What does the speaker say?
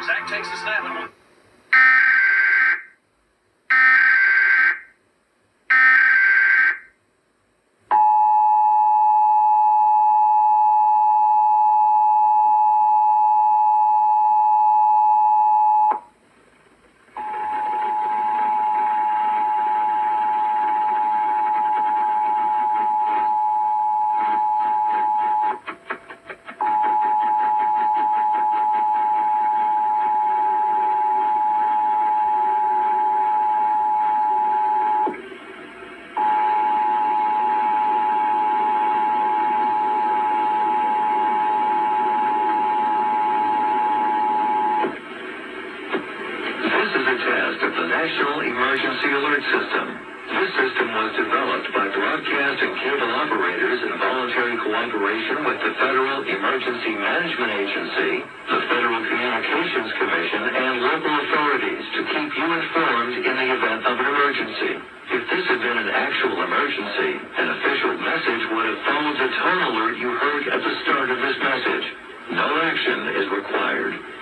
Zach takes the snap and National Emergency Alert System. This system was developed by broadcast and cable operators in voluntary cooperation with the Federal Emergency Management Agency, the Federal Communications Commission, and local authorities to keep you informed in the event of an emergency. If this had been an actual emergency, an official message would have followed the tone alert you heard at the start of this message. No action is required.